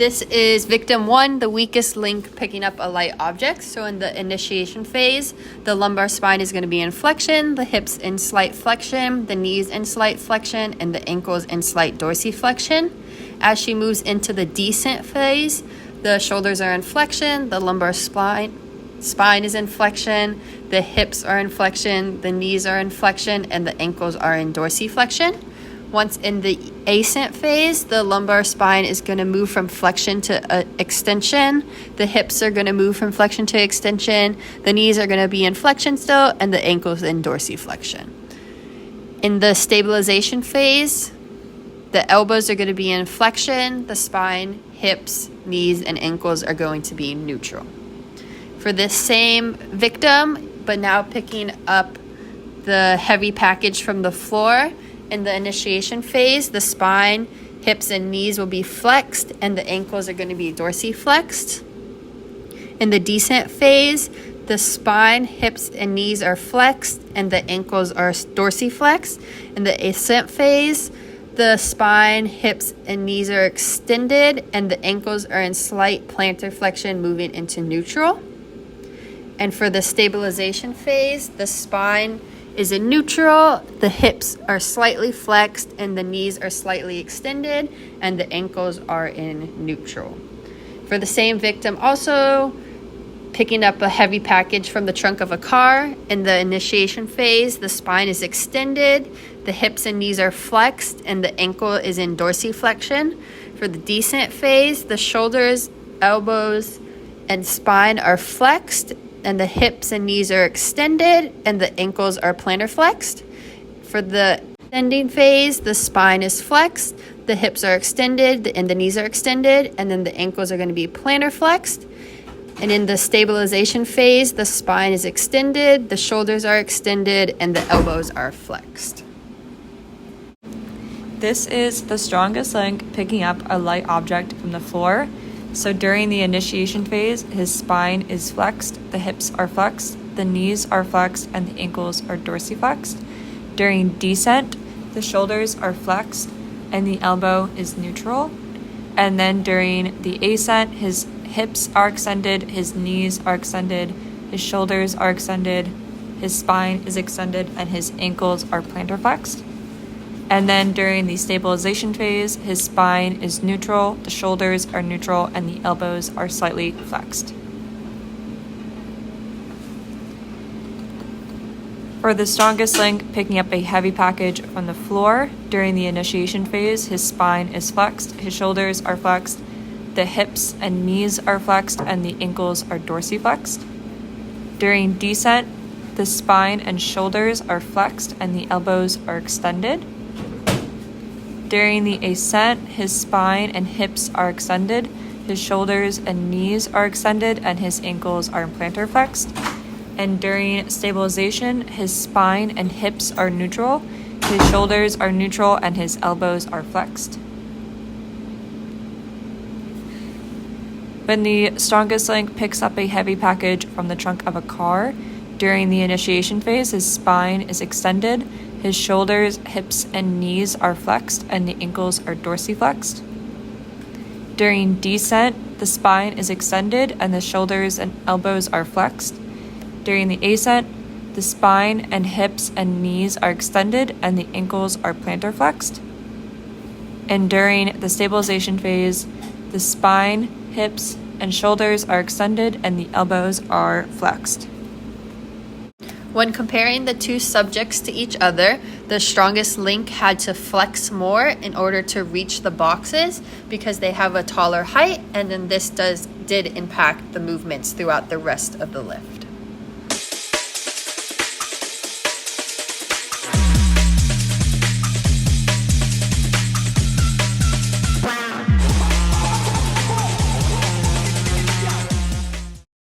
This is victim 1, the weakest link picking up a light object. So in the initiation phase, the lumbar spine is going to be in flexion, the hips in slight flexion, the knees in slight flexion, and the ankles in slight dorsiflexion. As she moves into the descent phase, the shoulders are in flexion, the lumbar spine is in flexion, the hips are in flexion, the knees are in flexion, and the ankles are in dorsiflexion. Once in the ascent phase, the lumbar spine is going to move from flexion to extension. The hips are going to move from flexion to extension. The knees are going to be in flexion still, and the ankles in dorsiflexion. In the stabilization phase, the elbows are going to be in flexion. The spine, hips, knees, and ankles are going to be neutral. For this same victim, but now picking up the heavy package from the floor, in the initiation phase, the spine, hips, and knees will be flexed, and the ankles are going to be dorsiflexed. In the descent phase, the spine, hips, and knees are flexed, and the ankles are dorsiflexed. In the ascent phase, the spine, hips, and knees are extended, and the ankles are in slight plantar flexion, moving into neutral. And for the stabilization phase, the spine is in neutral, the hips are slightly flexed, and the knees are slightly extended, and the ankles are in neutral. For the same victim, also picking up a heavy package from the trunk of a car, in the initiation phase, the spine is extended, the hips and knees are flexed, and the ankle is in dorsiflexion. For the descent phase, the shoulders, elbows, and spine are flexed, and the hips and knees are extended, and the ankles are plantar flexed. For the ascending phase, the spine is flexed, the hips are extended, and the knees are extended, and then the ankles are going to be plantar flexed. And in the stabilization phase, the spine is extended, the shoulders are extended, and the elbows are flexed. This is the strongest link picking up a light object from the floor. So during the initiation phase, his spine is flexed, the hips are flexed, the knees are flexed, and the ankles are dorsiflexed. During descent, the shoulders are flexed, and the elbow is neutral. And then during the ascent, his hips are extended, his knees are extended, his shoulders are extended, his spine is extended, and his ankles are plantar flexed. And then during the stabilization phase, his spine is neutral, the shoulders are neutral, and the elbows are slightly flexed. For the strongest link picking up a heavy package from the floor, during the initiation phase, his spine is flexed, his shoulders are flexed, the hips and knees are flexed, and the ankles are dorsiflexed. During descent, the spine and shoulders are flexed, and the elbows are extended. During the ascent, his spine and hips are extended, his shoulders and knees are extended, and his ankles are plantar flexed. And during stabilization, his spine and hips are neutral, his shoulders are neutral, and his elbows are flexed. When the strongest link picks up a heavy package from the trunk of a car, during the initiation phase, his spine is extended, his shoulders, hips, and knees are flexed, and the ankles are dorsiflexed. During descent, the spine is extended, and the shoulders and elbows are flexed. During the ascent, the spine and hips and knees are extended, and the ankles are plantar flexed. And during the stabilization phase, the spine, hips, and shoulders are extended, and the elbows are flexed. When comparing the two subjects to each other, the strongest link had to flex more in order to reach the boxes because they have a taller height, and then this did impact the movements throughout the rest of the lift.